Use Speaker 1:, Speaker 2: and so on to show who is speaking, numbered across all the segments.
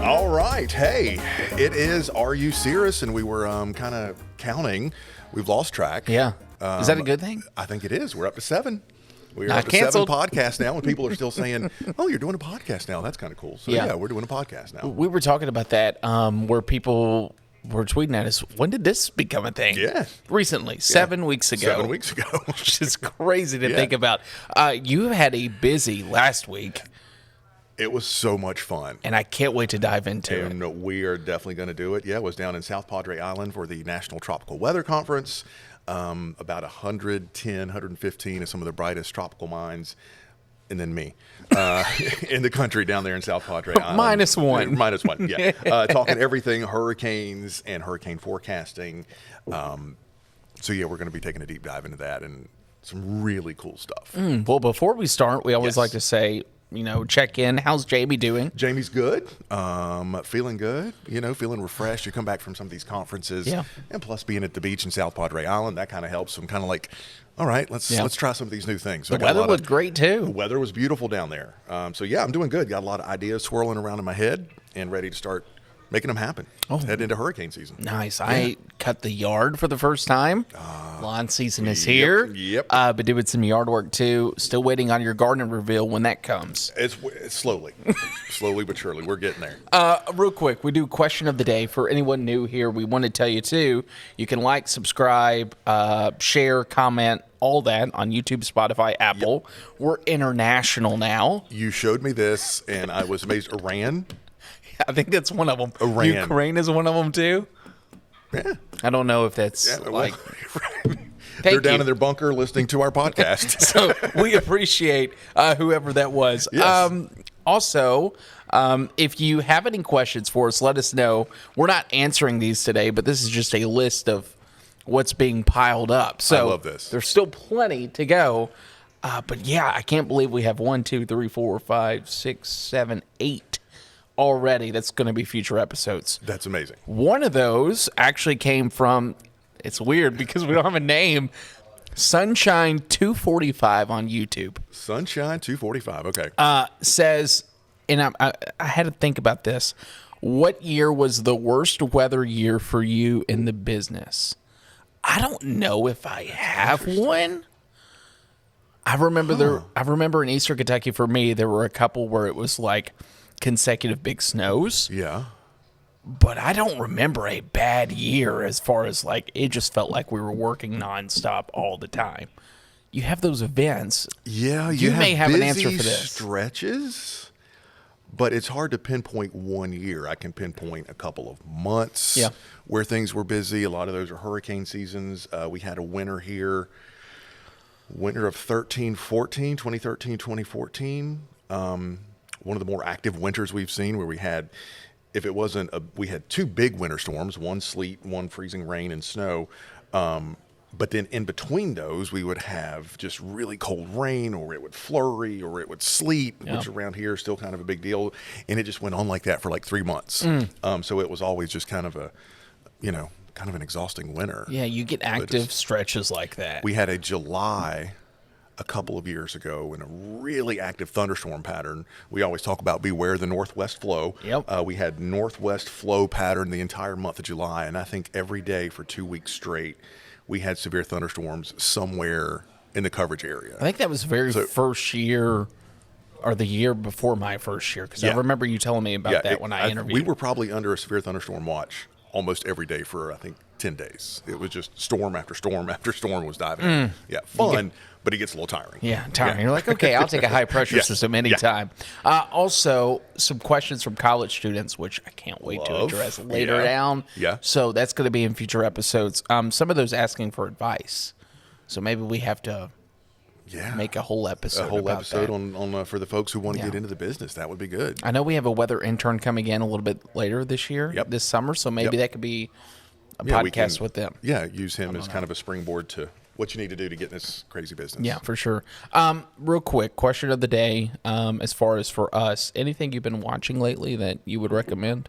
Speaker 1: All right. Hey, it is Are You Cirrus? And we were kind of counting. We've lost track.
Speaker 2: Yeah. Is that a good thing?
Speaker 1: I think it is. We're up to 7. We're
Speaker 2: Not
Speaker 1: up to
Speaker 2: canceled.
Speaker 1: 7 podcasts now, and people are still saying, oh, you're doing a podcast now. That's kind of cool. So,
Speaker 2: Yeah.
Speaker 1: yeah, we're doing a podcast now.
Speaker 2: We were talking about that where people were tweeting at us, when did this become a thing?
Speaker 1: Yeah.
Speaker 2: Recently, 7 weeks ago.
Speaker 1: 7 weeks ago.
Speaker 2: Which is crazy to
Speaker 1: Yeah.
Speaker 2: think about. You had a busy last week,
Speaker 1: It was so much fun.
Speaker 2: and I can't wait to dive into it.
Speaker 1: And we are definitely going to do it. Yeah, it was down in South Padre Island for the National Tropical Weather Conference. About 110, 115 of some of the brightest tropical minds, and then me, in the country down there in South Padre Island.
Speaker 2: Minus one.
Speaker 1: Minus one, yeah. Talking everything hurricanes and hurricane forecasting. So, yeah, we're going to be taking a deep dive into that and some really cool stuff.
Speaker 2: Well, before we start, we always
Speaker 1: Yes.
Speaker 2: like to say, check in. How's Jamie doing?
Speaker 1: Jamie's good, feeling good, feeling refreshed. You come back from some of these conferences,
Speaker 2: Yeah.
Speaker 1: and plus being at the beach in South Padre Island, that kind of helps. I'm kind of like, all right, let's try some of these new things. So
Speaker 2: The weather looked great,
Speaker 1: The
Speaker 2: too.
Speaker 1: weather was beautiful down there. So, yeah, I'm doing good. Got a lot of ideas swirling around in my head and ready to start making them happen. Head into hurricane season.
Speaker 2: Nice. I cut the yard for the first time. Lawn season is here.
Speaker 1: Yep.
Speaker 2: Been doing some yard work too. Still waiting on your garden reveal when that comes.
Speaker 1: It's slowly, slowly but surely. We're getting there.
Speaker 2: Real quick, we do question of the day. For anyone new here, we want to tell you too, you can like, subscribe, share, comment, all that on YouTube, Spotify, Apple. We're international now.
Speaker 1: You showed me this, and I was amazed. Iran.
Speaker 2: I think that's one of them.
Speaker 1: Iran.
Speaker 2: Ukraine is one of them too.
Speaker 1: Yeah.
Speaker 2: I don't know if that's
Speaker 1: Well,
Speaker 2: Thank
Speaker 1: they're down
Speaker 2: you.
Speaker 1: in their bunker listening to our podcast.
Speaker 2: So we appreciate whoever that was.
Speaker 1: Yes.
Speaker 2: Also, if you have any questions for us, let us know. We're not answering these today, but this is just a list of what's being piled up. So
Speaker 1: I love this.
Speaker 2: There's still plenty to go. But yeah, I can't believe we have 1, 2, 3, 4, 5, 6, 7, 8 already. That's going to be future episodes.
Speaker 1: That's amazing.
Speaker 2: One of those actually came from, it's weird because we don't have a name, Sunshine 245 on YouTube.
Speaker 1: Sunshine 245. Okay.
Speaker 2: Says, and I had to think about this. What year was the worst weather year for you in the business? I don't know if I have one. I remember in Eastern Kentucky for me, there were a couple where it was like consecutive big snows.
Speaker 1: Yeah.
Speaker 2: But I don't remember a bad year as far as like it just felt like we were working nonstop all the time. You have those events.
Speaker 1: Yeah.
Speaker 2: You may have an answer
Speaker 1: busy
Speaker 2: for this.
Speaker 1: Stretches, but it's hard to pinpoint one year. I can pinpoint a couple of months where things were busy. A lot of those are hurricane seasons. We had a winter here, winter of 2013, 2014. One of the more active winters we've seen where we had, we had 2 big winter storms, one sleet, one freezing rain and snow. But then in between those, we would have just really cold rain, or it would flurry, or it would sleet, which around here is still kind of a big deal. And it just went on like that for like 3 months. So it was always just kind of kind of an exhausting winter.
Speaker 2: Yeah, you get active stretches like that.
Speaker 1: We had a July a couple of years ago in a really active thunderstorm pattern. We always talk about beware the northwest flow.
Speaker 2: Yep.
Speaker 1: We had northwest flow pattern the entire month of July, and I think every day for 2 weeks straight, we had severe thunderstorms somewhere in the coverage area.
Speaker 2: I think that was first year or the year before my first year, because I remember you telling me about that when I interviewed.
Speaker 1: We were probably under a severe thunderstorm watch almost every day for, I think, 10 days. It was just storm after storm after storm was diving in. Yeah, fun, but it gets a little tiring.
Speaker 2: Yeah, tiring. You're like, okay, I'll take a high-pressure system anytime. Also, some questions from college students, which I can't wait to address later down.
Speaker 1: Yeah.
Speaker 2: So that's going to be in future episodes. Some of those asking for advice. So maybe we have to make a whole episode about that.
Speaker 1: on for the folks who want to get into the business. That would be good.
Speaker 2: I know we have a weather intern coming in a little bit later this year, this summer, so maybe that could be a podcast with them.
Speaker 1: Yeah, use him as kind of a springboard to what you need to do to get in this crazy business.
Speaker 2: Yeah, for sure. Real quick, question of the day, as far as for us, anything you've been watching lately that you would recommend?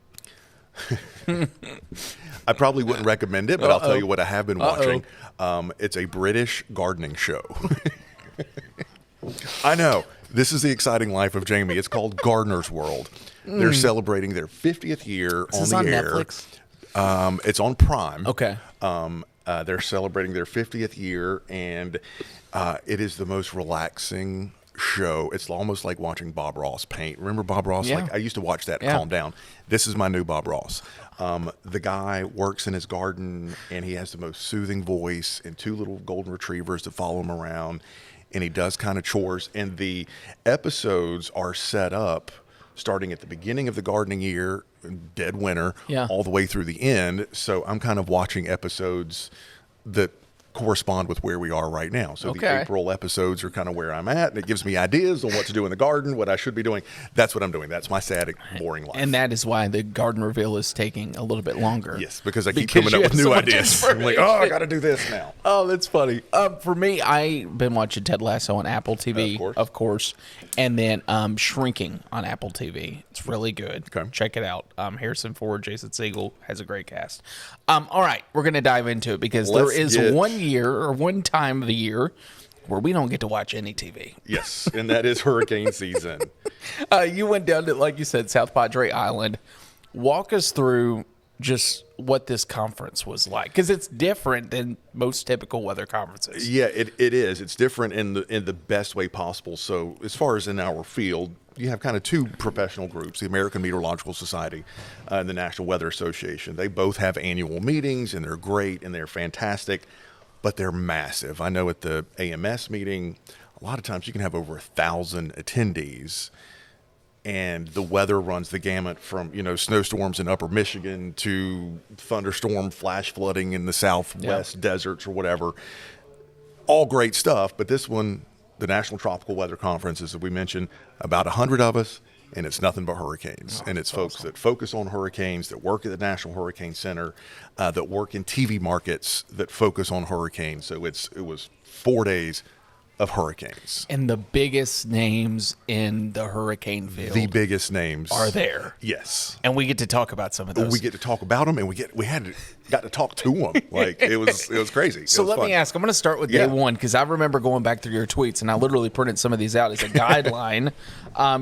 Speaker 1: I probably wouldn't recommend it, but I'll tell you what I have been watching. It's a British gardening show. I know. This is the exciting life of Jamie. It's called Gardener's World. They're celebrating their 50th year
Speaker 2: Is
Speaker 1: on
Speaker 2: this
Speaker 1: the
Speaker 2: on
Speaker 1: air.
Speaker 2: Netflix?
Speaker 1: It's on Prime.
Speaker 2: Okay.
Speaker 1: They're celebrating their 50th year, and it is the most relaxing show. It's almost like watching Bob Ross paint. Remember Bob Ross?
Speaker 2: Yeah.
Speaker 1: Like I used to watch that.
Speaker 2: Yeah.
Speaker 1: Calm down. This is my new Bob Ross. The guy works in his garden, and he has the most soothing voice, and 2 little golden retrievers that follow him around, and he does kind of chores. And the episodes are set up starting at the beginning of the gardening year, dead winter, all the way through the end. So I'm kind of watching episodes that correspond with where we are right now. So the April episodes are kind of where I'm at, and it gives me ideas on what to do in the garden, what I should be doing. That's what I'm doing. That's my sad, boring life.
Speaker 2: And that is why the garden reveal is taking a little bit longer.
Speaker 1: Yes, because I keep coming up with new ideas. I'm like, oh, I got to do this now.
Speaker 2: Oh, that's funny. For me, I've been watching Ted Lasso on Apple TV, of course, and then Shrinking on Apple TV. It's really good.
Speaker 1: Okay.
Speaker 2: Check it out. Harrison Ford, Jason Segel has a great cast. All right, we're going to dive into it because there is one time of the year where we don't get to watch any TV.
Speaker 1: Yes, and that is hurricane season.
Speaker 2: You went down to, like you said, South Padre Island. Walk us through just what this conference was like, because it's different than most typical weather conferences.
Speaker 1: Yeah, it is. It's different in the best way possible. So as far as in our field, you have kind of 2 professional groups, the American Meteorological Society and the National Weather Association. They both have annual meetings, and they're great, and they're fantastic, but they're massive. I know at the AMS meeting, a lot of times you can have over 1,000 attendees, and the weather runs the gamut from, snowstorms in upper Michigan to thunderstorm flash flooding in the southwest deserts or whatever. All great stuff, but this one, the National Tropical Weather Conference, as we mentioned, about 100 of us, and it's nothing but hurricanes. And it's folks that focus on hurricanes, that work at the National Hurricane Center, that work in TV markets that focus on hurricanes. So it was 4 days of hurricanes.
Speaker 2: And the biggest names in the hurricane field.
Speaker 1: The biggest names
Speaker 2: are there.
Speaker 1: Yes.
Speaker 2: And we get to talk about some of those.
Speaker 1: We get to talk about them, and we got to talk to them. Like it was crazy.
Speaker 2: So let me ask. I'm going to start with day one, because I remember going back through your tweets, and I literally printed some of these out as a guideline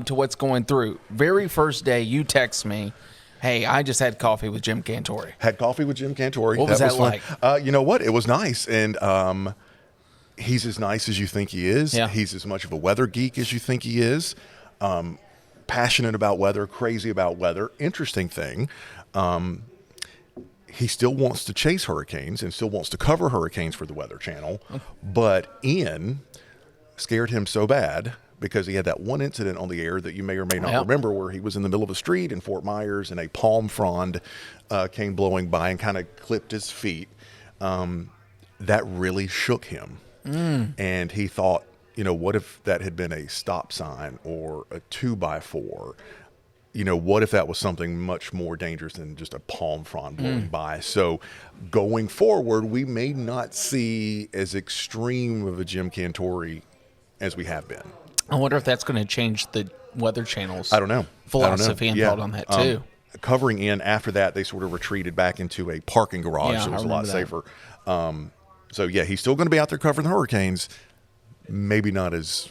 Speaker 2: to what's going through. Very first day, you text me, "Hey, I just had coffee with Jim Cantori."
Speaker 1: Had coffee with Jim Cantori.
Speaker 2: What was that like?
Speaker 1: You know what? It was nice, and he's as nice as you think he is.
Speaker 2: Yeah.
Speaker 1: He's as much of a weather geek as you think he is. Passionate about weather, crazy about weather. Interesting thing, he still wants to chase hurricanes and still wants to cover hurricanes for the Weather Channel, but Ian scared him so bad because he had that one incident on the air that you may or may not remember, where he was in the middle of a street in Fort Myers and a palm frond came blowing by and kind of clipped his feet. That really shook him. And he thought, what if that had been a stop sign or a 2x4? What if that was something much more dangerous than just a palm frond blowing by? So going forward, we may not see as extreme of a Jim Cantori as we have been.
Speaker 2: I wonder if that's going to change the Weather Channel's
Speaker 1: I don't know.
Speaker 2: philosophy and thought on that too.
Speaker 1: Covering in after that, they sort of retreated back into a parking garage.
Speaker 2: Yeah,
Speaker 1: so it was a
Speaker 2: I
Speaker 1: lot
Speaker 2: remember
Speaker 1: safer. So yeah, he's still going to be out there covering the hurricanes. Maybe not as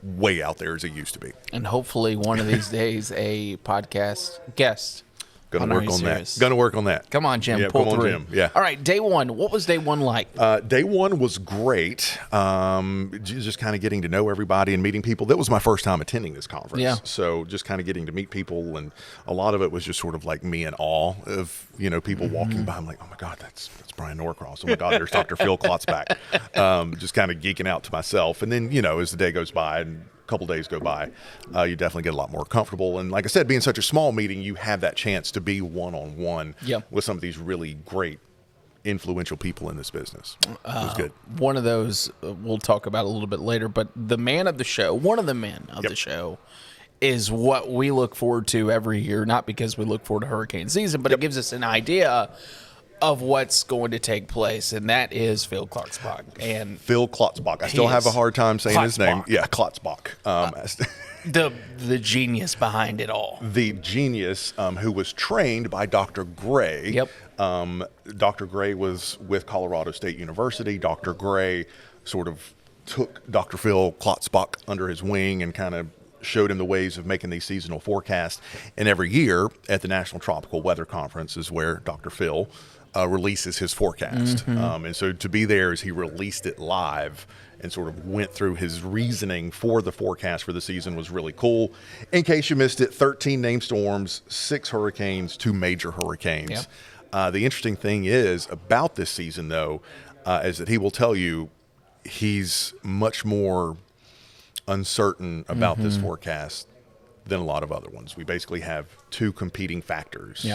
Speaker 1: way out there as he used to be.
Speaker 2: And hopefully one of these days a podcast guest.
Speaker 1: Going to work on that. Going to work on that.
Speaker 2: Come on, Jim.
Speaker 1: Yeah,
Speaker 2: pull
Speaker 1: come on,
Speaker 2: through.
Speaker 1: Jim. Yeah.
Speaker 2: All right, day one. What was day one like?
Speaker 1: Day one was great. Just kind of getting to know everybody and meeting people. That was my first time attending this conference.
Speaker 2: Yeah.
Speaker 1: So just kind of getting to meet people, and a lot of it was just sort of like me in awe of people walking by. I'm like, oh my God, that's Brian Norcross. Oh my God, there's Dr. Phil Klotzbach. Just kind of geeking out to myself. And then as the day goes by and couple days go by, you definitely get a lot more comfortable. And like I said, being such a small meeting, you have that chance to be one-on-one with some of these really great, influential people in this business. It was good.
Speaker 2: One of those we'll talk about a little bit later, but the man of the show, one of the men of the show, is what we look forward to every year, not because we look forward to hurricane season, but it gives us an idea of what's going to take place, and that is Phil Klotzbach. And
Speaker 1: Phil Klotzbach. I still have a hard time saying his name. Yeah, Klotzbach.
Speaker 2: The genius behind it all.
Speaker 1: The genius who was trained by Dr. Gray.
Speaker 2: Yep.
Speaker 1: Dr. Gray was with Colorado State University. Dr. Gray sort of took Dr. Phil Klotzbach under his wing and kind of showed him the ways of making these seasonal forecasts. And every year at the National Tropical Weather Conference is where Dr. Phil releases his forecast. And so to be there as he released it live and sort of went through his reasoning for the forecast for the season was really cool. In case you missed it, 13 named storms, 6 hurricanes, 2 major hurricanes.
Speaker 2: Yeah.
Speaker 1: The interesting thing is about this season, though, is that he will tell you he's much more uncertain about this forecast than a lot of other ones. We basically have 2 competing factors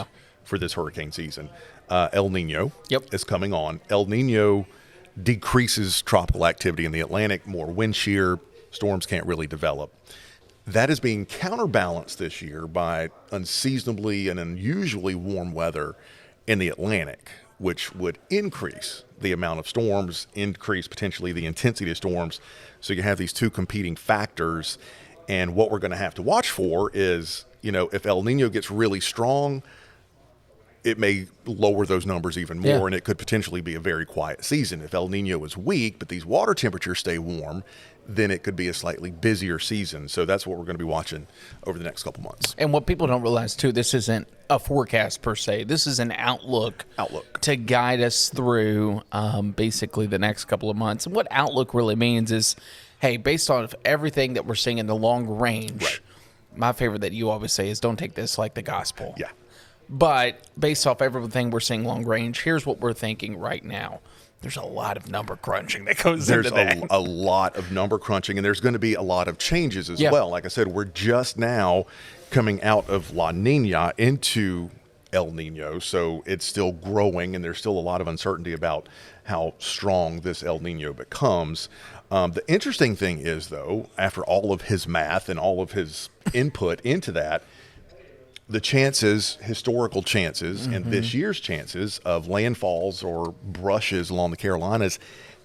Speaker 1: for this hurricane season. El Nino is coming on. El Nino decreases tropical activity in the Atlantic, more wind shear, storms can't really develop. That is being counterbalanced this year by unseasonably and unusually warm weather in the Atlantic, which would increase the amount of storms, increase potentially the intensity of storms. So you have these 2 competing factors. And what we're going to have to watch for is, if El Nino gets really strong, it may lower those numbers even more, and it could potentially be a very quiet season. If El Nino is weak, but these water temperatures stay warm, then it could be a slightly busier season. So that's what we're going to be watching over the next couple months.
Speaker 2: And what people don't realize, too, this isn't a forecast per se. This is an outlook to guide us through basically the next couple of months. And what outlook really means is, hey, based on everything that we're seeing in the long range, my favorite that you always say is don't take this like the gospel.
Speaker 1: Yeah.
Speaker 2: But based off everything we're seeing long range, here's what we're thinking right now. There's a lot of number crunching that goes into that.
Speaker 1: There's a lot of number crunching, and there's going to be a lot of changes as well. Like I said, we're just now coming out of La Nina into El Nino, so it's still growing, and there's still a lot of uncertainty about how strong this El Nino becomes. The interesting thing is, though, after all of his math and all of his input into that, the chances, historical chances, and this year's chances of landfalls or brushes along the Carolinas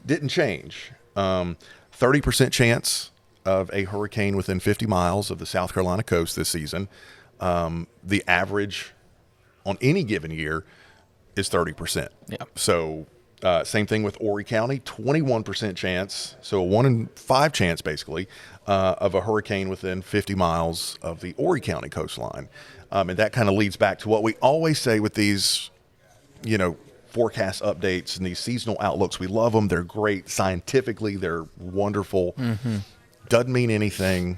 Speaker 1: didn't change. 30% chance of a hurricane within 50 miles of the South Carolina coast this season. The average on any given year is 30%.
Speaker 2: Yeah.
Speaker 1: So same thing with Horry County, 21% chance, so a 1 in 5 chance basically, of a hurricane within 50 miles of the Horry County coastline. And that kind of leads back to what we always say with these, forecast updates and these seasonal outlooks. We love them. They're great. Scientifically, they're wonderful. Doesn't mean anything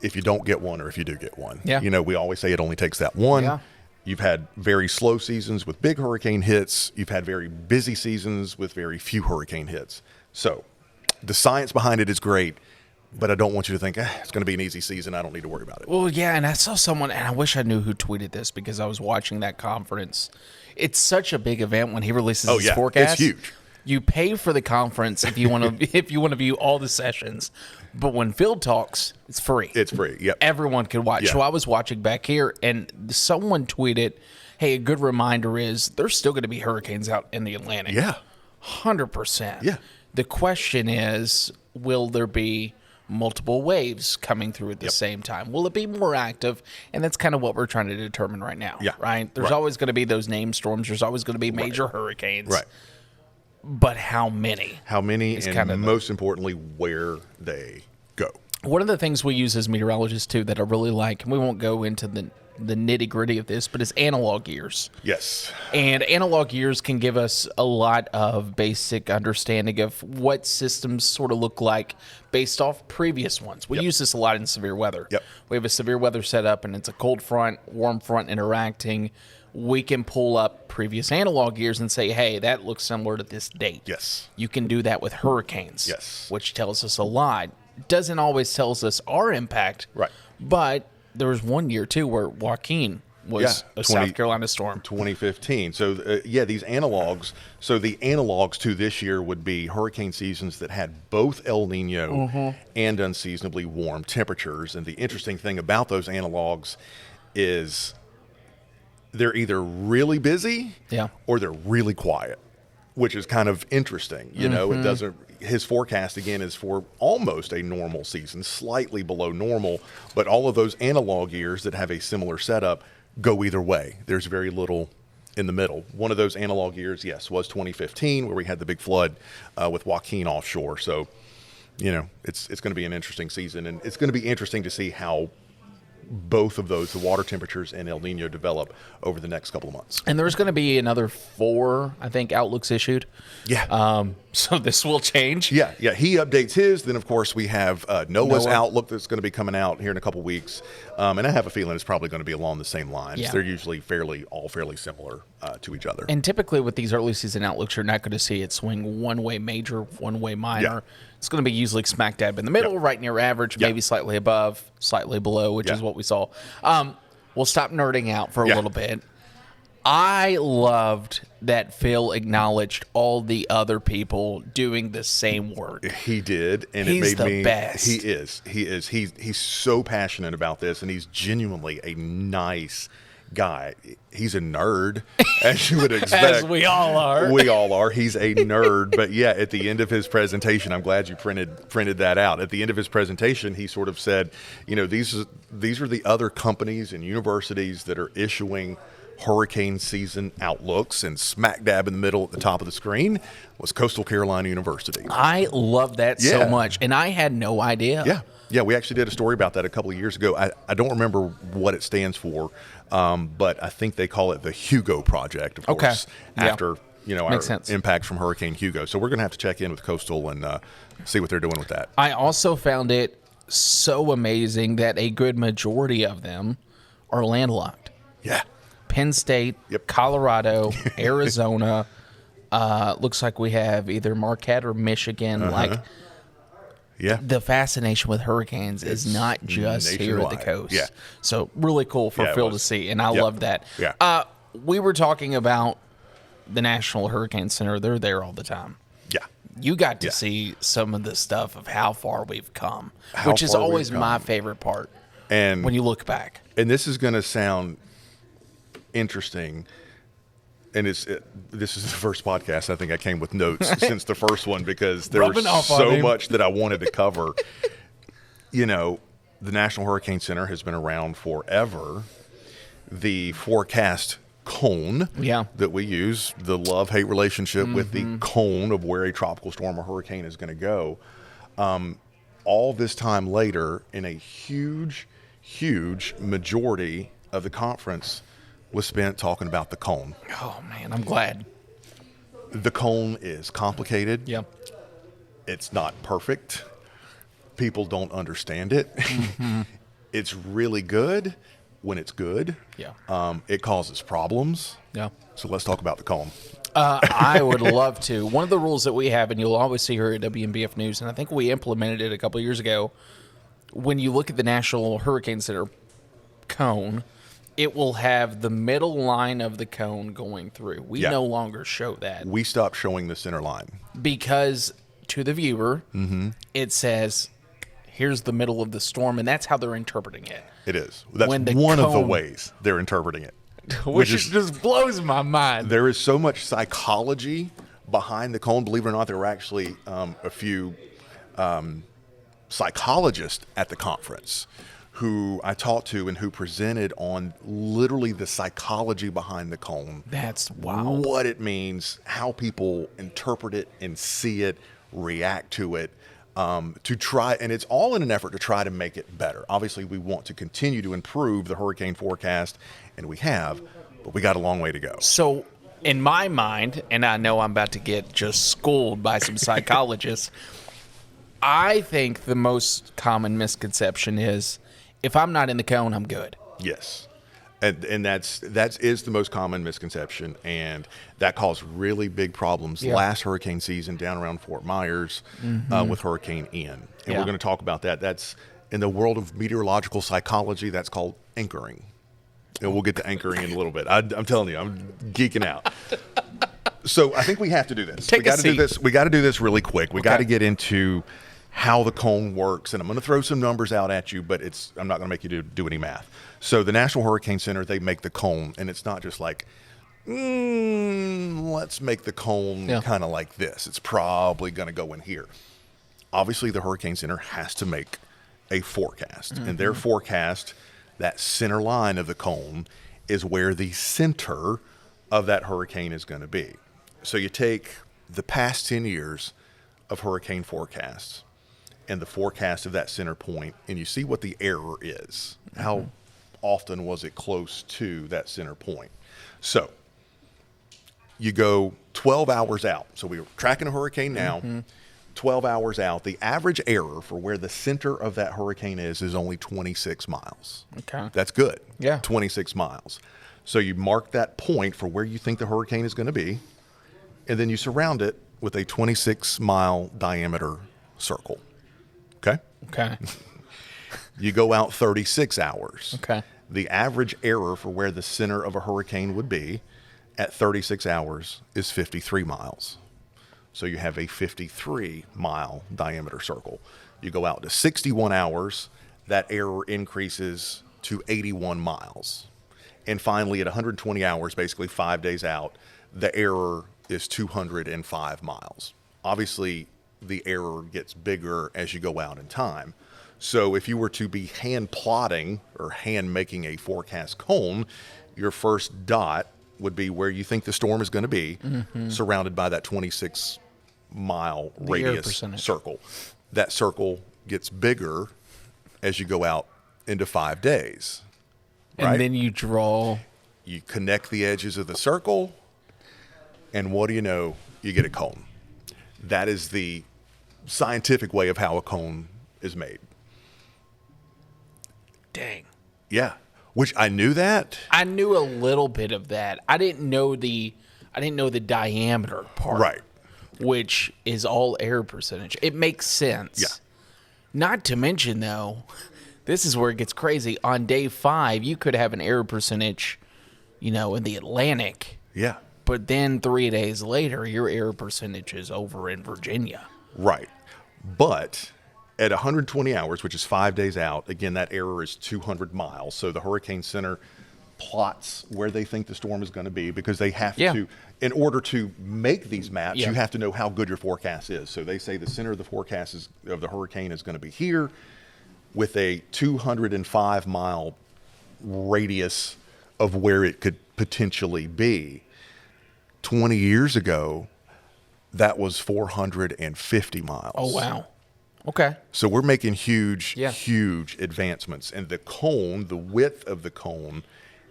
Speaker 1: if you don't get one or if you do get one.
Speaker 2: Yeah.
Speaker 1: We always say it only takes that one.
Speaker 2: Yeah.
Speaker 1: You've had very slow seasons with big hurricane hits. You've had very busy seasons with very few hurricane hits. So the science behind it is great. But I don't want you to think, it's going to be an easy season. I don't need to worry about it.
Speaker 2: Well, yeah, and I saw someone, and I wish I knew who tweeted this because I was watching that conference. It's such a big event when he releases his forecast.
Speaker 1: It's huge.
Speaker 2: You pay for the conference if you want to view all the sessions, but when Phil talks, it's free.
Speaker 1: It's free. Yep.
Speaker 2: Everyone can watch.
Speaker 1: Yeah.
Speaker 2: So I was watching back here, and someone tweeted, "Hey, a good reminder is there's still going to be hurricanes out in the Atlantic."
Speaker 1: Yeah.
Speaker 2: 100%.
Speaker 1: Yeah.
Speaker 2: The question is, will there be multiple waves coming through at the same time? Will it be more active? And that's kind of what we're trying to determine right now.
Speaker 1: Yeah.
Speaker 2: Right? There's always going to be those named storms. There's always going to be major hurricanes.
Speaker 1: Right.
Speaker 2: But how many?
Speaker 1: How many,
Speaker 2: is
Speaker 1: and
Speaker 2: kind of
Speaker 1: most importantly, where they go.
Speaker 2: One of the things we use as meteorologists, too, that I really like, and we won't go into the nitty-gritty of this, but it's analog years.
Speaker 1: Yes.
Speaker 2: And analog years can give us a lot of basic understanding of what systems sort of look like based off previous ones. We use this a lot in severe weather.
Speaker 1: Yep.
Speaker 2: We have a severe weather setup, and it's a cold front, warm front interacting. We can pull up previous analog years and say, hey, that looks similar to this date.
Speaker 1: Yes.
Speaker 2: You can do that with hurricanes.
Speaker 1: Yes.
Speaker 2: Which tells us a lot. Doesn't always tells us our impact.
Speaker 1: Right.
Speaker 2: But there was one year, too, where Joaquin was a South Carolina storm.
Speaker 1: 2015. So, these analogs. So the analogs to this year would be hurricane seasons that had both El Nino and unseasonably warm temperatures. And the interesting thing about those analogs is they're either really busy or they're really quiet, which is kind of interesting. It doesn't. His forecast, again, is for almost a normal season, slightly below normal, but all of those analog years that have a similar setup go either way. There's very little in the middle. One of those analog years, yes, was 2015, where we had the big flood with Joaquin offshore. So, it's going to be an interesting season, and it's going to be interesting to see how both of those, the water temperatures and El Nino, develop over the next couple of months.
Speaker 2: And there's going to be another 4, I think, outlooks issued.
Speaker 1: Yeah.
Speaker 2: So this will change.
Speaker 1: Yeah. He updates his. Then, of course, we have Noah's outlook that's going to be coming out here in a couple of weeks. And I have a feeling it's probably going to be along the same lines.
Speaker 2: Yeah.
Speaker 1: They're usually fairly similar to each other.
Speaker 2: And typically with these early season outlooks, you're not going to see it swing one way major, one way minor.
Speaker 1: Yeah.
Speaker 2: It's going to be usually smack dab in the middle, right near average, maybe slightly above, slightly below, which is what we saw. We'll stop nerding out for a little bit. I loved that Phil acknowledged all the other people doing the same work.
Speaker 1: He did, and
Speaker 2: He's
Speaker 1: it made
Speaker 2: the
Speaker 1: me.
Speaker 2: best.
Speaker 1: He is. He's so passionate about this, and he's genuinely a nice guy. He's a nerd, as you would expect.
Speaker 2: As we all are.
Speaker 1: We all are. He's a nerd, but yeah, at the end of his presentation, I'm glad you printed that out. At the end of his presentation, he sort of said, these are the other companies and universities that are issuing hurricane season outlooks, and smack dab in the middle at the top of the screen was Coastal Carolina University.
Speaker 2: I love that so much, and I had no idea.
Speaker 1: Yeah, we actually did a story about that a couple of years ago. I don't remember what it stands for, but I think they call it the Hugo Project, of course, after our impacts from Hurricane Hugo. So we're going to have to check in with Coastal and see what they're doing with that.
Speaker 2: I also found it so amazing that a good majority of them are landlocked.
Speaker 1: Yeah.
Speaker 2: Penn State, Colorado, Arizona. Looks like we have either Marquette or Michigan. The fascination with hurricanes is not just here at the coast.
Speaker 1: Yeah.
Speaker 2: So really cool for Phil to see, and I love that.
Speaker 1: Yeah.
Speaker 2: We were talking about the National Hurricane Center. They're there all the time.
Speaker 1: Yeah.
Speaker 2: You got to see some of the stuff of how far we've come, which is always my favorite part.
Speaker 1: And
Speaker 2: when you look back,
Speaker 1: and this is going to sound interesting, and this is the first podcast I think I came with notes since the first one, because there was so much that I wanted to cover. The National Hurricane Center has been around forever. The forecast cone that we use, the love-hate relationship with the cone of where a tropical storm or hurricane is going to go, all this time later, in a huge majority of the conference was spent talking about the cone.
Speaker 2: Oh, man, I'm glad.
Speaker 1: The cone is complicated.
Speaker 2: Yeah.
Speaker 1: It's not perfect. People don't understand it. It's really good when it's good.
Speaker 2: Yeah.
Speaker 1: It causes problems.
Speaker 2: Yeah.
Speaker 1: So let's talk about the cone.
Speaker 2: I would love to. One of the rules that we have, and you'll always see here at WNBF News, and I think we implemented it a couple of years ago, when you look at the National Hurricane Center cone, it will have the middle line of the cone going through. We no longer show that.
Speaker 1: We stopped showing the center line.
Speaker 2: Because to the viewer, it says, here's the middle of the storm, and that's how they're interpreting it.
Speaker 1: It is. That's one of the ways they're interpreting it.
Speaker 2: Which just blows my mind.
Speaker 1: There is so much psychology behind the cone. Believe it or not, there were actually a few psychologists at the conference who I talked to and who presented on literally the psychology behind the cone.
Speaker 2: That's wild.
Speaker 1: What it means, how people interpret it and see it, react to it, to try, and it's all in an effort to try to make it better. Obviously, we want to continue to improve the hurricane forecast, and we have, but we got a long way to go.
Speaker 2: So, in my mind, and I know I'm about to get just schooled by some psychologists, I think the most common misconception is, if I'm not in the cone, I'm good.
Speaker 1: Yes. And that is the most common misconception, and that caused really big problems last hurricane season down around Fort Myers with Hurricane Ian. And we're going to talk about that. That's in the world of meteorological psychology, that's called anchoring. And we'll get to anchoring in a little bit. I'm telling you, I'm geeking out. So I think we have to do this. We got to do this really quick. We got to get into how the cone works, and I'm going to throw some numbers out at you, but I'm not going to make you do any math. So the National Hurricane Center, they make the cone, and it's not just like, let's make the cone kind of like this. It's probably going to go in here. Obviously, the Hurricane Center has to make a forecast, and their forecast, that center line of the cone, is where the center of that hurricane is going to be. So you take the past 10 years of hurricane forecasts and the forecast of that center point, and you see what the error is. How often was it close to that center point? So you go 12 hours out. So we were tracking a hurricane now. 12 hours out, the average error for where the center of that hurricane is only 26 miles.
Speaker 2: Okay.
Speaker 1: That's good.
Speaker 2: Yeah.
Speaker 1: 26 miles. So you mark that point for where you think the hurricane is going to be, and then you surround it with a 26-mile diameter circle. Okay?
Speaker 2: Okay.
Speaker 1: You go out 36 hours.
Speaker 2: Okay.
Speaker 1: The average error for where the center of a hurricane would be at 36 hours is 53 miles. So you have a 53-mile diameter circle. You go out to 61 hours, that error increases to 81 miles. And finally, at 120 hours, basically 5 days out, the error is 205 miles. Obviously, the error gets bigger as you go out in time. So if you were to be hand plotting or hand making a forecast cone, your first dot would be where you think the storm is going to be, surrounded by that 26-mile radius circle. That circle gets bigger as you go out into 5 days.
Speaker 2: And then you draw.
Speaker 1: You connect the edges of the circle, and what do you know? You get a cone. That is the scientific way of how a cone is made.
Speaker 2: Dang.
Speaker 1: Yeah. Which I knew that.
Speaker 2: I knew a little bit of that. I didn't know the diameter part.
Speaker 1: Right.
Speaker 2: Which is all error percentage. It makes sense.
Speaker 1: Yeah.
Speaker 2: Not to mention though, this is where it gets crazy. On day 5, you could have an error percentage, in the Atlantic.
Speaker 1: Yeah.
Speaker 2: But then 3 days later, your error percentage is over in Virginia.
Speaker 1: Right. But at 120 hours, which is 5 days out, again, that error is 200 miles. So the Hurricane Center plots where they think the storm is going to be because they have to, in order to make these maps, you have to know how good your forecast is. So they say the center of the forecast of the hurricane is going to be here with a 205-mile radius of where it could potentially be. 20 years ago, that was 450 miles.
Speaker 2: Oh, wow. Okay.
Speaker 1: So we're making huge advancements. And the cone, the width of the cone,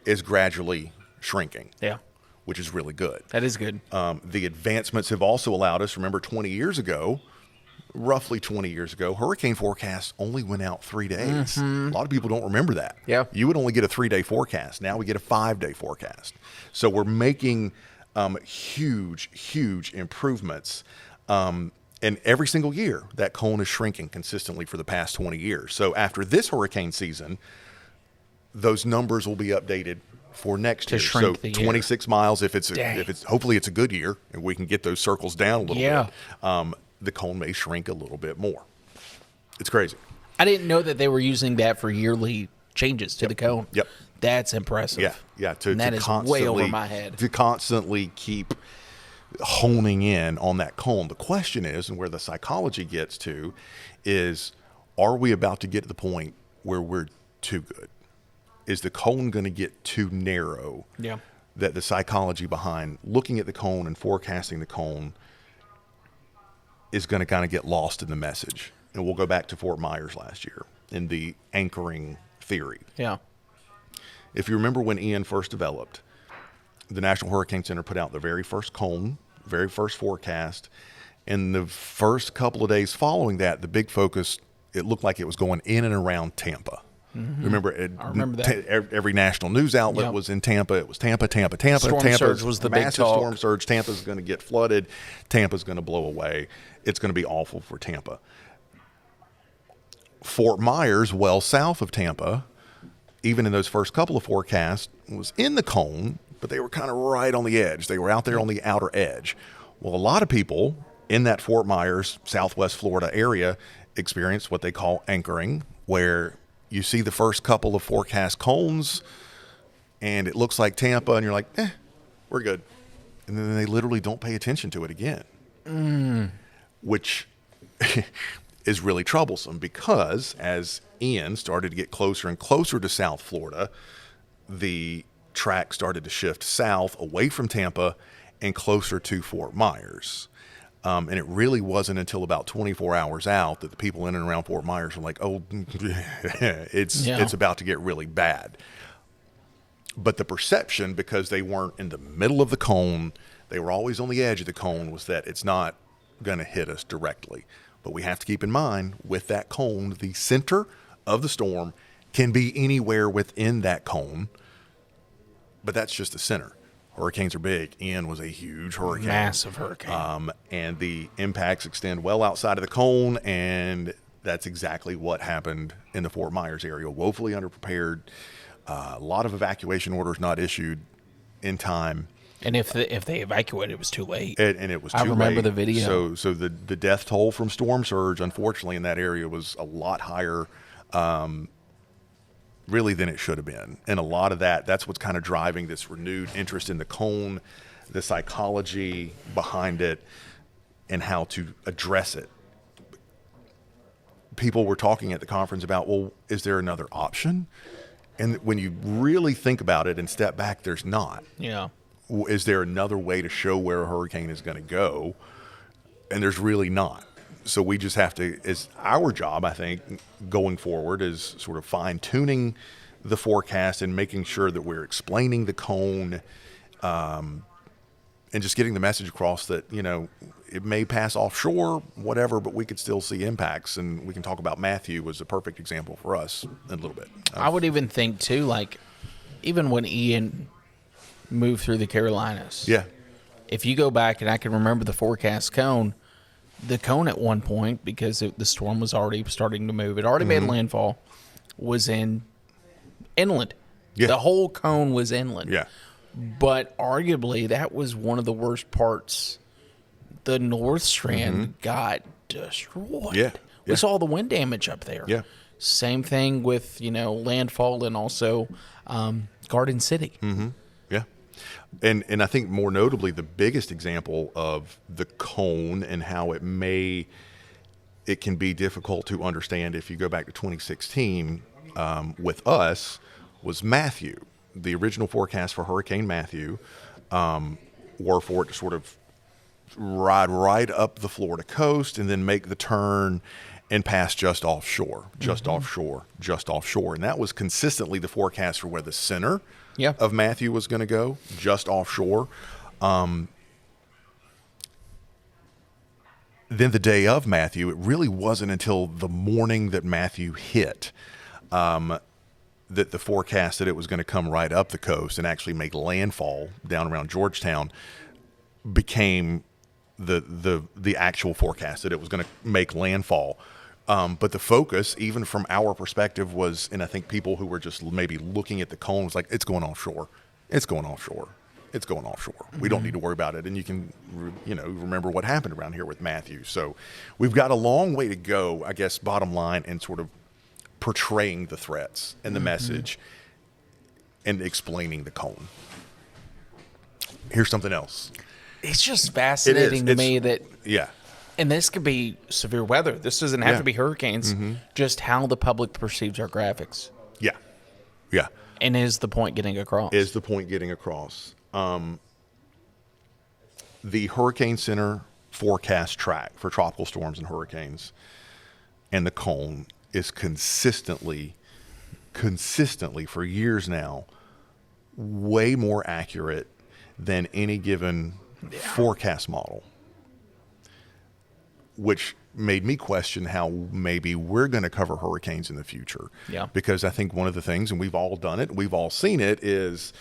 Speaker 1: is gradually shrinking.
Speaker 2: Yeah.
Speaker 1: Which is really good.
Speaker 2: That is good.
Speaker 1: The advancements have also allowed us, remember roughly 20 years ago, hurricane forecasts only went out 3 days. A lot of people don't remember that.
Speaker 2: Yeah.
Speaker 1: You would only get a 3-day forecast. Now we get a 5-day forecast. So we're making huge improvements. And every single year, that cone is shrinking consistently for the past 20 years. So after this hurricane season, those numbers will be updated for next year.
Speaker 2: Shrink
Speaker 1: So
Speaker 2: the
Speaker 1: 26 miles, if it's hopefully it's a good year and we can get those circles down a little bit. The cone may shrink a little bit more. It's crazy.
Speaker 2: I didn't know that they were using that for yearly changes to the cone.
Speaker 1: Yep.
Speaker 2: That's impressive.
Speaker 1: Yeah.
Speaker 2: That is way over my head.
Speaker 1: To constantly keep honing in on that cone. The question is, and where the psychology gets to, is are we about to get to the point where we're too good? Is the cone going to get too narrow?
Speaker 2: Yeah.
Speaker 1: That the psychology behind looking at the cone and forecasting the cone is going to kind of get lost in the message. And we'll go back to Fort Myers last year in the anchoring theory.
Speaker 2: Yeah.
Speaker 1: If you remember when Ian first developed, the National Hurricane Center put out the very first cone, very first forecast. And the first couple of days following that, the big focus, it looked like it was going in and around Tampa. Remember,
Speaker 2: I remember that.
Speaker 1: Every national news outlet was in Tampa. It was Tampa.
Speaker 2: Storm surge was the big
Speaker 1: massive
Speaker 2: talk.
Speaker 1: Storm surge. Tampa's going to get flooded. Tampa's going to blow away. It's going to be awful for Tampa. Fort Myers, well south of Tampa, even in those first couple of forecasts, was in the cone, but they were kind of right on the edge. They were out there on the outer edge. Well, a lot of people in that Fort Myers, Southwest Florida area experienced what they call anchoring, where you see the first couple of forecast cones and it looks like Tampa and you're like, we're good. And then they literally don't pay attention to it again, which is really troublesome because as Ian started to get closer and closer to South Florida, the track started to shift south away from Tampa and closer to Fort Myers. And it really wasn't until about 24 hours out that the people in and around Fort Myers were like, oh, it's about to get really bad. But the perception, because they weren't in the middle of the cone, they were always on the edge of the cone, was that it's not going to hit us directly. But we have to keep in mind, with that cone, the center of the storm can be anywhere within that cone, but that's just the center. Hurricanes are big. Ian was a huge hurricane.
Speaker 2: Massive hurricane.
Speaker 1: And the impacts extend well outside of the cone, and that's exactly what happened in the Fort Myers area. Woefully underprepared. A lot of evacuation orders not issued in time.
Speaker 2: And if they evacuated, it was too late.
Speaker 1: And it was too late.
Speaker 2: I remember the video.
Speaker 1: So the death toll from storm surge, unfortunately, in that area was a lot higher really than it should have been. And a lot of that's what's kind of driving this renewed interest in the cone, the psychology behind it, and how to address it. People were talking at the conference about, well, is there another option? And when you really think about it and step back, there's not.
Speaker 2: Yeah.
Speaker 1: Is there another way to show where a hurricane is going to go? And there's really not. So we just have to, it's our job, I think, going forward, is sort of fine-tuning the forecast and making sure that we're explaining the cone and just getting the message across that, it may pass offshore, whatever, but we could still see impacts. And we can talk about Matthew was a perfect example for us in a little bit.
Speaker 2: I would even think, too, like, even when Ian moved through the Carolinas.
Speaker 1: Yeah.
Speaker 2: If you go back, and I can remember the forecast cone, the cone at one point, because the storm was already starting to move, it already made landfall, was inland.
Speaker 1: Yeah.
Speaker 2: The whole cone was inland.
Speaker 1: Yeah.
Speaker 2: But arguably, that was one of the worst parts. The North Strand got destroyed.
Speaker 1: Yeah.
Speaker 2: We saw the wind damage up there.
Speaker 1: Yeah.
Speaker 2: Same thing with, landfall and also Garden City.
Speaker 1: Mm-hmm. Yeah. And I think more notably, the biggest example of the cone and how it can be difficult to understand if you go back to 2016 with us was Matthew. The original forecast for Hurricane Matthew were for it to sort of ride right up the Florida coast and then make the turn and pass just offshore. And that was consistently the forecast for where the center of Matthew was going to go, just offshore. Then the day of Matthew, it really wasn't until the morning that Matthew hit that the forecast that it was going to come right up the coast and actually make landfall down around Georgetown became the actual forecast that it was going to make landfall. But the focus, even from our perspective, was, and I think people who were just maybe looking at the cone was like, it's going offshore. It's going offshore. It's going offshore. We don't need to worry about it. And you can, remember what happened around here with Matthew. So we've got a long way to go, I guess, bottom line, and sort of portraying the threats and the message and explaining the cone. Here's something else.
Speaker 2: It's just fascinating to me that, and this could be severe weather. This doesn't have to be hurricanes. Just how the public perceives our graphics.
Speaker 1: Yeah.
Speaker 2: And is the point getting across?
Speaker 1: The Hurricane Center forecast track for tropical storms and hurricanes and the cone is consistently for years now way more accurate than any given forecast model, which made me question how maybe we're going to cover hurricanes in the future.
Speaker 2: Yeah.
Speaker 1: Because I think one of the things, and we've all done it, we've all seen it, is,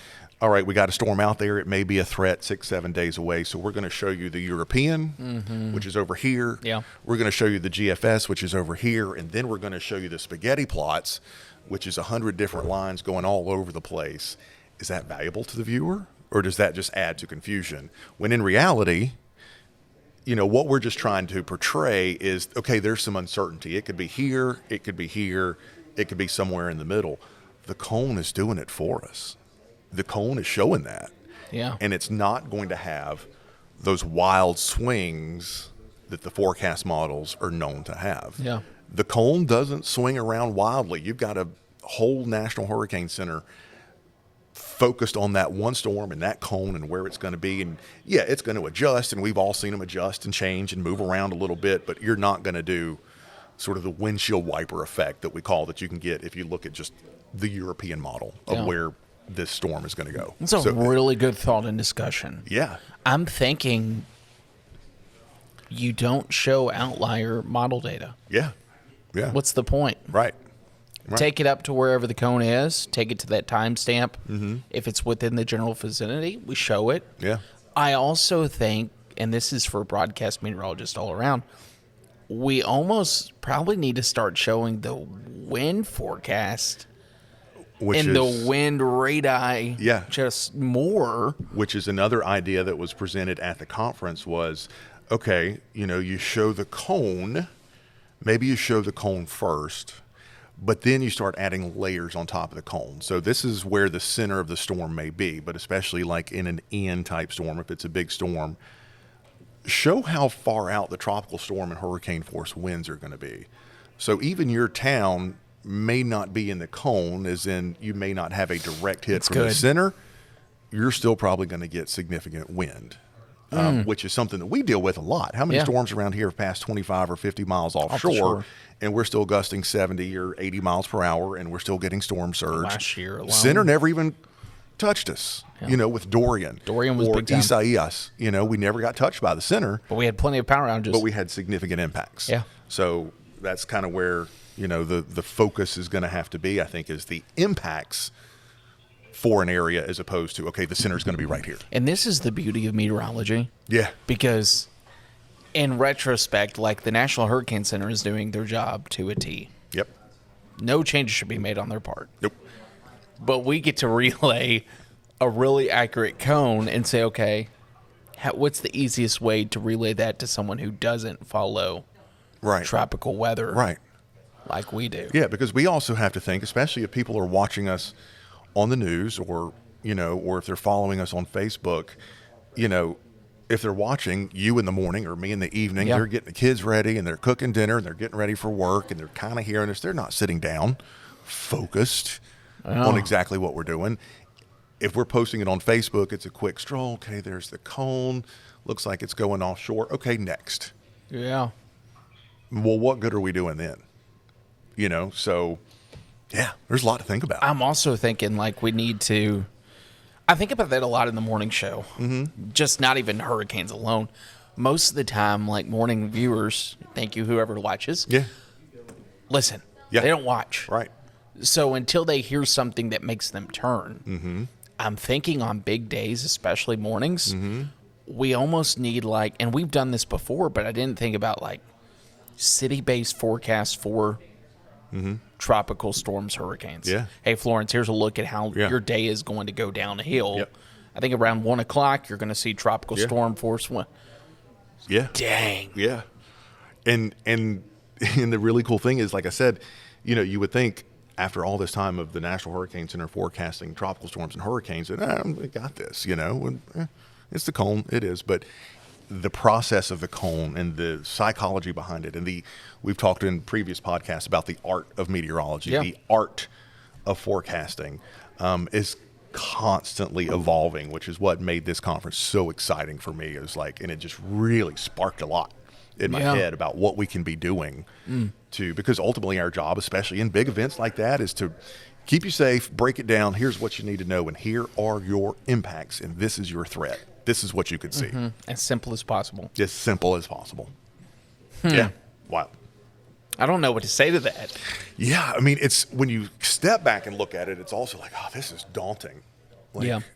Speaker 1: all right, we got a storm out there. It may be a threat 6-7 days away. So we're going to show you the European, which is over here.
Speaker 2: Yeah.
Speaker 1: We're going to show you the GFS, which is over here. And then we're going to show you the spaghetti plots, which is 100 different lines going all over the place. Is that valuable to the viewer? Or does that just add to confusion? When in reality, what we're just trying to portray is, okay, there's some uncertainty. It could be here, it could be here, it could be somewhere in the middle. The cone is doing it for us. The cone is showing that.
Speaker 2: Yeah.
Speaker 1: And it's not going to have those wild swings that the forecast models are known to have.
Speaker 2: Yeah.
Speaker 1: The cone doesn't swing around wildly. You've got a whole National Hurricane Center focused on that one storm and that cone and where it's going to be. And yeah, it's going to adjust, and we've all seen them adjust and change and move around a little bit, but you're not going to do sort of the windshield wiper effect that we call that you can get if you look at just the European model of where this storm is going to go.
Speaker 2: It's a really good thought and discussion.
Speaker 1: Yeah.
Speaker 2: I'm thinking you don't show outlier model data.
Speaker 1: Yeah. Yeah.
Speaker 2: What's the point?
Speaker 1: Right.
Speaker 2: Take it up to wherever the cone is. Take it to that timestamp. Mm-hmm. If it's within the general vicinity, we show it.
Speaker 1: Yeah.
Speaker 2: I also think, and this is for broadcast meteorologists all around, we almost probably need to start showing the wind forecast the wind radii.
Speaker 1: Yeah.
Speaker 2: Just more.
Speaker 1: Which is another idea that was presented at the conference was, okay, you show the cone. Maybe you show the cone first, but then you start adding layers on top of the cone. So this is where the center of the storm may be, but especially like in an Ian-type storm, if it's a big storm, show how far out the tropical storm and hurricane force winds are going to be. So even your town may not be in the cone, as in you may not have a direct hit from the center. You're still probably going to get significant wind. Which is something that we deal with a lot. How many storms around here have passed 25 or 50 miles offshore, and we're still gusting 70 or 80 miles per hour, and we're still getting storm surge?
Speaker 2: Last year alone.
Speaker 1: Center never even touched us, with Dorian.
Speaker 2: Dorian was big time.
Speaker 1: Isaias. We never got touched by the center.
Speaker 2: But we had plenty of power outages.
Speaker 1: But we had significant impacts.
Speaker 2: Yeah.
Speaker 1: So that's kind of where, the focus is going to have to be, I think, is the impacts for an area as opposed to, okay, the center is going to be right here.
Speaker 2: And this is the beauty of meteorology.
Speaker 1: Yeah.
Speaker 2: Because in retrospect, like the National Hurricane Center is doing their job to a T.
Speaker 1: Yep.
Speaker 2: No changes should be made on their part.
Speaker 1: Nope.
Speaker 2: But we get to relay a really accurate cone and say, okay, what's the easiest way to relay that to someone who doesn't follow tropical weather like we do?
Speaker 1: Yeah, because we also have to think, especially if people are watching us on the news or if they're following us on Facebook, if they're watching you in the morning or me in the evening, they're getting the kids ready and they're cooking dinner and they're getting ready for work and they're kind of hearing us. They're not sitting down, focused on exactly what we're doing. If we're posting it on Facebook, it's a quick stroll. Okay, there's the cone. Looks like it's going offshore. Okay, next.
Speaker 2: Yeah.
Speaker 1: Well, what good are we doing then? So... yeah, there's a lot to think about.
Speaker 2: I'm also thinking we need to. I think about that a lot in the morning show. Mm-hmm. Just not even hurricanes alone. Most of the time, morning viewers, thank you, whoever watches.
Speaker 1: Yeah.
Speaker 2: Listen.
Speaker 1: Yeah.
Speaker 2: They don't watch.
Speaker 1: Right.
Speaker 2: So until they hear something that makes them turn, I'm thinking on big days, especially mornings, we almost need and we've done this before, but I didn't think about city-based forecasts for tropical storms, hurricanes.
Speaker 1: Yeah.
Speaker 2: Hey, Florence, here's a look at how your day is going to go downhill.
Speaker 1: Yep.
Speaker 2: I think around 1 o'clock, you're going to see tropical storm force.
Speaker 1: Yeah.
Speaker 2: Dang.
Speaker 1: Yeah. And the really cool thing is, like I said, you would think after all this time of the National Hurricane Center forecasting tropical storms and hurricanes, that we got this, it's the cone. It is. But the process of the cone and the psychology behind it, and we've talked in previous podcasts about the art of meteorology, the art of forecasting is constantly evolving, which is what made this conference so exciting for me. It was and it just really sparked a lot in my head about what we can be doing because ultimately our job, especially in big events like that, is to keep you safe, break it down. Here's what you need to know, and here are your impacts, and this is your threat. This is what you could see.
Speaker 2: As simple as possible.
Speaker 1: As simple as possible. Yeah. Wow.
Speaker 2: I don't know what to say to that.
Speaker 1: Yeah. I mean, it's when you step back and look at it, it's also this is daunting.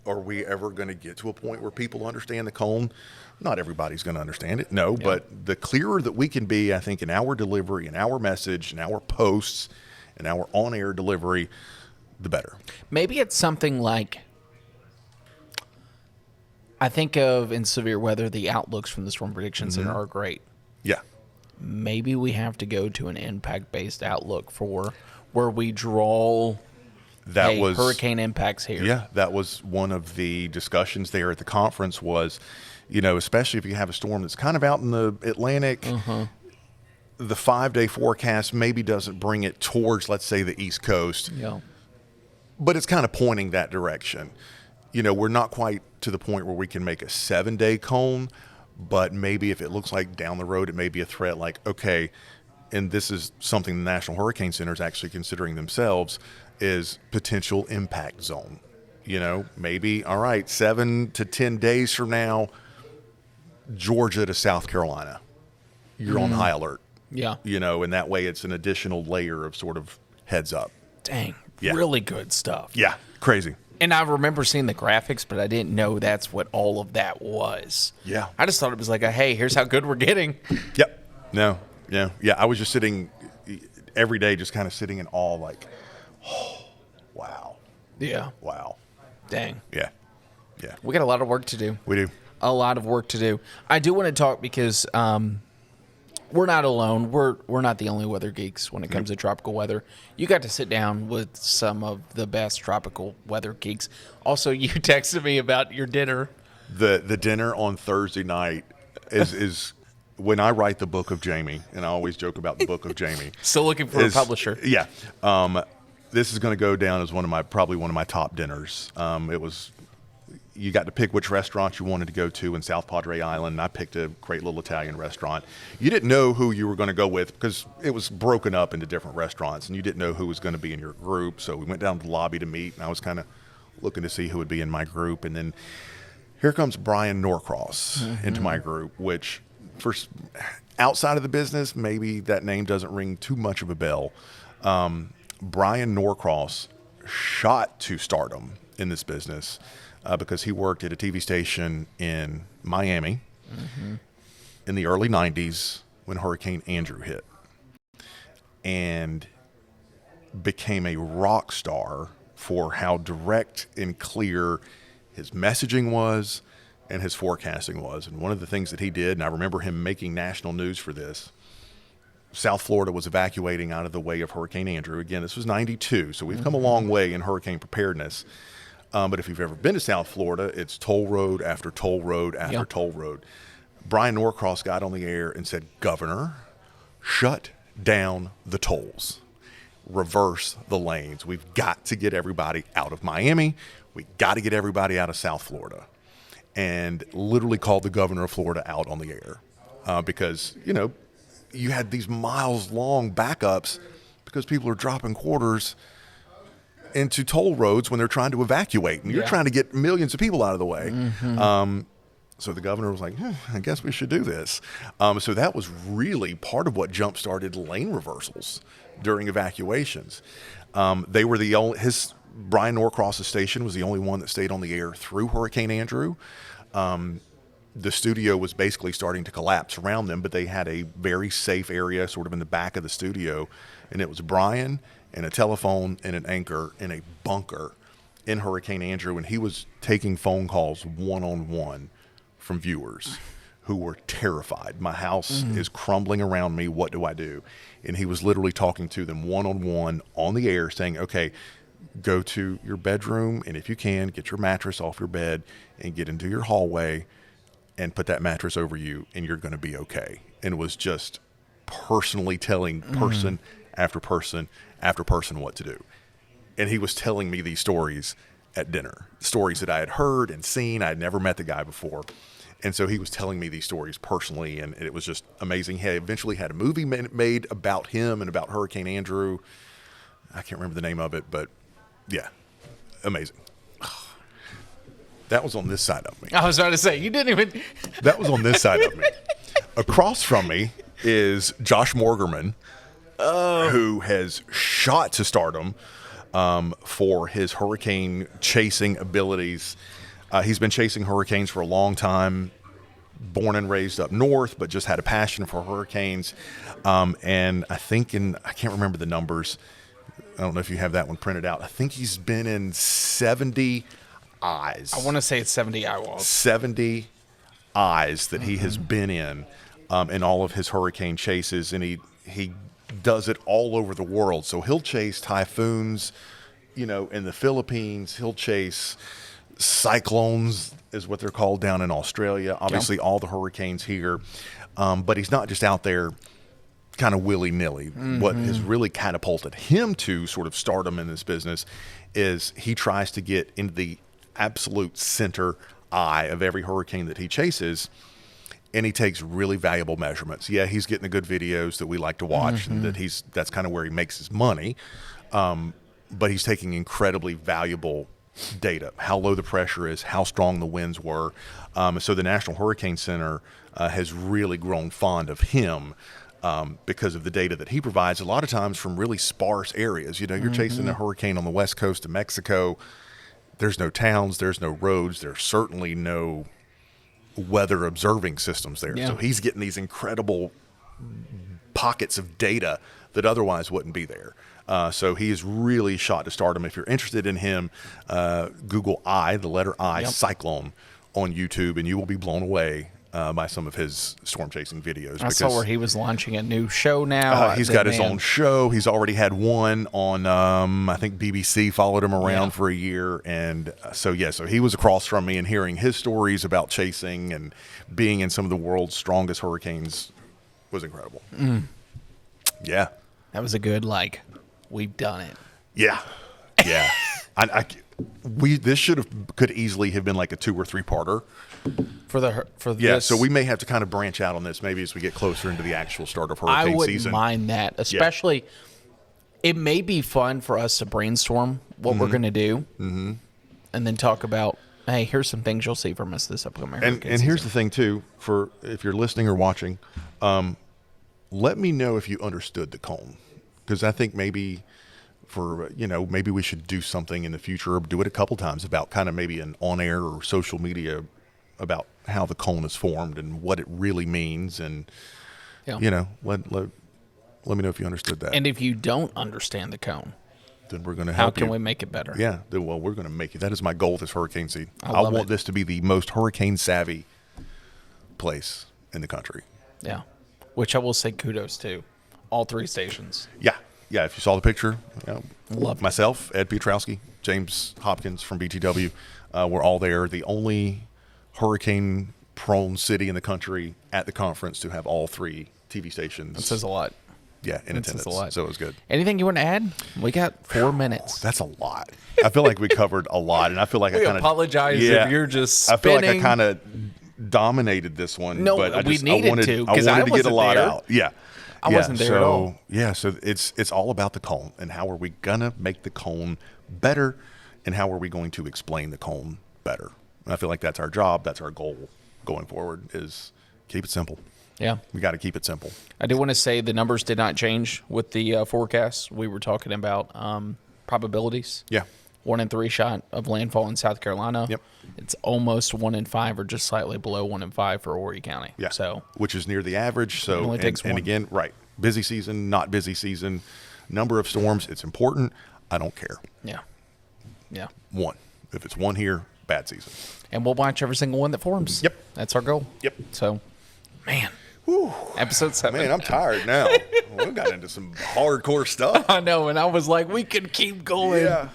Speaker 1: Are we ever going to get to a point where people understand the cone? Not everybody's going to understand it. No, but the clearer that we can be, I think, in our delivery, in our message, in our posts, in our on-air delivery, the better.
Speaker 2: Maybe it's something I think of in severe weather, the outlooks from the Storm Prediction Center are great.
Speaker 1: Yeah.
Speaker 2: Maybe we have to go to an impact-based outlook for where we draw hurricane impacts here.
Speaker 1: Yeah, that was one of the discussions there at the conference was, especially if you have a storm that's kind of out in the Atlantic, the 5-day forecast maybe doesn't bring it towards, let's say, the East Coast.
Speaker 2: Yeah.
Speaker 1: but it's kind of pointing that direction. We're not quite to the point where we can make a 7-day cone, but maybe if it looks like down the road, it may be a threat like, okay, and this is something the National Hurricane Center is actually considering themselves, is potential impact zone. Maybe, all right, 7 to 10 days from now, Georgia to South Carolina, you're on high alert.
Speaker 2: Yeah.
Speaker 1: And that way it's an additional layer of sort of heads up.
Speaker 2: Dang. Yeah. Really good stuff.
Speaker 1: Yeah. Crazy.
Speaker 2: And I remember seeing the graphics, but I didn't know that's what all of that was.
Speaker 1: Yeah.
Speaker 2: I just thought it was like, hey, here's how good we're getting.
Speaker 1: Yep. No. Yeah. Yeah. I was just sitting every day, just kind of sitting in awe, like, oh, wow.
Speaker 2: Yeah.
Speaker 1: Wow.
Speaker 2: Dang.
Speaker 1: Yeah. Yeah.
Speaker 2: We got a lot of work to do.
Speaker 1: We do.
Speaker 2: A lot of work to do. I do want to talk because we're not alone. We're not the only weather geeks when it comes to tropical weather. You got to sit down with some of the best tropical weather geeks. Also, you texted me about your dinner.
Speaker 1: The dinner on Thursday night is when I write the book of Jamie, and I always joke about the book of Jamie.
Speaker 2: Still looking for a publisher.
Speaker 1: Yeah. This is going to go down as probably one of my top dinners. You got to pick which restaurant you wanted to go to in South Padre Island. And I picked a great little Italian restaurant. You didn't know who you were going to go with because it was broken up into different restaurants, and you didn't know who was going to be in your group. So we went down to the lobby to meet, and I was kind of looking to see who would be in my group. And then here comes Brian Norcross into my group, which outside of the business, maybe that name doesn't ring too much of a bell. Brian Norcross shot to stardom in this business. Because he worked at a TV station in Miami in the early 90s when Hurricane Andrew hit, and became a rock star for how direct and clear his messaging was and his forecasting was. And one of the things that he did, and I remember him making national news for this, South Florida was evacuating out of the way of Hurricane Andrew. Again, this was 92, so we've come a long way in hurricane preparedness. But if you've ever been to South Florida, it's toll road after toll road after toll road. Brian Norcross got on the air and said, "Governor, shut down the tolls. Reverse the lanes. We've got to get everybody out of Miami. We got to get everybody out of South Florida." And literally called the governor of Florida out on the air because, you had these miles-long backups because people are dropping quarters into toll roads when they're trying to evacuate, and you're trying to get millions of people out of the way. So the governor was like, I guess we should do this. So that was really part of what jump-started lane reversals during evacuations. They were Brian Norcross's station was the only one that stayed on the air through Hurricane Andrew. The studio was basically starting to collapse around them, but they had a very safe area sort of in the back of the studio, and it was Brian and a telephone and an anchor in a bunker in Hurricane Andrew, and he was taking phone calls one-on-one from viewers who were terrified. My house is crumbling around me. What do I do? And he was literally talking to them one-on-one on the air saying, okay, go to your bedroom, and if you can, get your mattress off your bed and get into your hallway and put that mattress over you, and you're going to be okay. And was just personally telling person after person after person what to do. And he was telling me these stories at dinner, stories that I had heard and seen. I had never met the guy before. And so he was telling me these stories personally, and it was just amazing. He eventually had a movie made about him and about Hurricane Andrew. I can't remember the name of it, but yeah, amazing. That was on this side of me.
Speaker 2: I was about to say, you didn't even...
Speaker 1: That was on this side of me. Across from me is Josh Morgerman, who has shot to stardom for his hurricane chasing abilities. He's been chasing hurricanes for a long time, born and raised up north, but just had a passion for hurricanes. And I can't remember the numbers. I don't know if you have that one printed out. I think he's been in 70 eyes.
Speaker 2: I want to say it's 70 eye walls.
Speaker 1: 70 eyes that he has been in all of his hurricane chases, and he does it all over the world. So he'll chase typhoons, in the Philippines. He'll chase cyclones, is what they're called down in Australia. Obviously, all the hurricanes here. But he's not just out there kind of willy-nilly. What has really catapulted him to sort of stardom in this business is he tries to get into the absolute center eye of every hurricane that he chases, and he takes really valuable measurements. Yeah, he's getting the good videos that we like to watch, and that's kind of where he makes his money. But he's taking incredibly valuable data, how low the pressure is, how strong the winds were. So the National Hurricane Center has really grown fond of him because of the data that he provides, a lot of times from really sparse areas. You know, you're chasing a hurricane on the west coast of Mexico. There's no towns, there's no roads, there's certainly no weather observing systems there. So he's getting these incredible pockets of data that otherwise wouldn't be there. So he is really shot to stardom. If you're interested in him, Google the letter I, Cyclone on YouTube, and you will be blown away by some of his storm chasing videos.
Speaker 2: I saw where he was launching a new show now.
Speaker 1: He's got his own show. He's already had one on, I think BBC followed him around for a year. And so he was across from me, and hearing his stories about chasing and being in some of the world's strongest hurricanes was incredible. Yeah.
Speaker 2: That was a good, we've done it.
Speaker 1: Yeah. Yeah. This could easily have been like a 2 or 3 parter.
Speaker 2: For this.
Speaker 1: So we may have to kind of branch out on this maybe as we get closer into the actual start of hurricane season.
Speaker 2: I wouldn't mind that, especially it may be fun for us to brainstorm what we're going to do, and then talk about, hey, here's some things you'll see from us this upcoming hurricane season.
Speaker 1: And here's the thing too, for if you're listening or watching, let me know if you understood the cone, because I think maybe maybe we should do something in the future, or do it a couple times about kind of maybe an on-air or social media about how the cone is formed and what it really means. And, let me know if you understood that.
Speaker 2: And if you don't understand the cone,
Speaker 1: then we're going to help you.
Speaker 2: How can we make it better?
Speaker 1: Yeah, we're going to make it. That is my goal this hurricane season. I want this to be the most hurricane savvy place in the country.
Speaker 2: Yeah, which I will say kudos to all 3 stations.
Speaker 1: Yeah. Yeah, if you saw the picture,
Speaker 2: Love
Speaker 1: myself, Ed Pietrowski, James Hopkins from BTW, we're all there. The only hurricane-prone city in the country at the conference to have all 3 TV stations.
Speaker 2: That says a lot.
Speaker 1: Yeah, in attendance. Says a lot. So it was good.
Speaker 2: Anything you want to add? We got 4 minutes.
Speaker 1: That's a lot. I feel like we covered a lot, and I feel like
Speaker 2: I apologize if you're just spinning.
Speaker 1: I feel like I kind of dominated this one.
Speaker 2: No,
Speaker 1: but I
Speaker 2: wanted to, because I
Speaker 1: wanted to get a lot
Speaker 2: there.
Speaker 1: out. Yeah.
Speaker 2: I wasn't there at all.
Speaker 1: Yeah, so it's all about the cone, and how are we going to make the cone better, and how are we going to explain the cone better. And I feel like that's our job, that's our goal going forward, is keep it simple.
Speaker 2: Yeah.
Speaker 1: We got to keep it simple.
Speaker 2: I do want to say the numbers did not change with the forecast. We were talking about probabilities.
Speaker 1: Yeah.
Speaker 2: 1 in 3 shot of landfall in South Carolina.
Speaker 1: Yep.
Speaker 2: It's almost 1 in 5 or just slightly below 1 in 5 for Horry County.
Speaker 1: Yeah.
Speaker 2: So,
Speaker 1: which is near the average. So,
Speaker 2: it only takes one.
Speaker 1: And again, right. Busy season, not busy season, number of storms, it's important. I don't care.
Speaker 2: Yeah. Yeah.
Speaker 1: 1. If it's 1 here, bad season.
Speaker 2: And we'll watch every single one that forms.
Speaker 1: Yep.
Speaker 2: That's our goal.
Speaker 1: Yep.
Speaker 2: So, man.
Speaker 1: Whew.
Speaker 2: Episode 7.
Speaker 1: Man, I'm tired now. We got into some hardcore stuff.
Speaker 2: I know, and I was like, we could keep going.
Speaker 1: Yeah.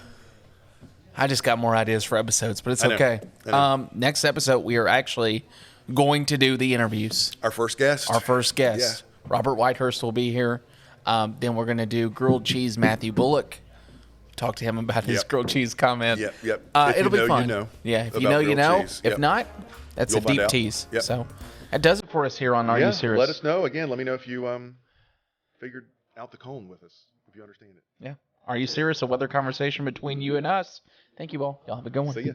Speaker 2: I just got more ideas for episodes, but it's okay.
Speaker 1: I know.
Speaker 2: Next episode, we are actually going to do the interviews.
Speaker 1: Our first guest?
Speaker 2: Yeah. Robert Whitehurst will be here. Then we're going to do grilled cheese Matthew Bullock. Talk to him about his grilled cheese comment.
Speaker 1: Yep.
Speaker 2: It'll be fun.
Speaker 1: You know.
Speaker 2: Yeah, if you know, you know.
Speaker 1: Cheese.
Speaker 2: If not, that's a deep tease.
Speaker 1: Yep.
Speaker 2: So that does it for us here on Are You Serious?
Speaker 1: Let us know. Again, let me know if you figured out the cone with us, if you understand it.
Speaker 2: Yeah. Are You Serious? A weather conversation between you and us. Thank you all. Y'all have a good one.
Speaker 1: See ya.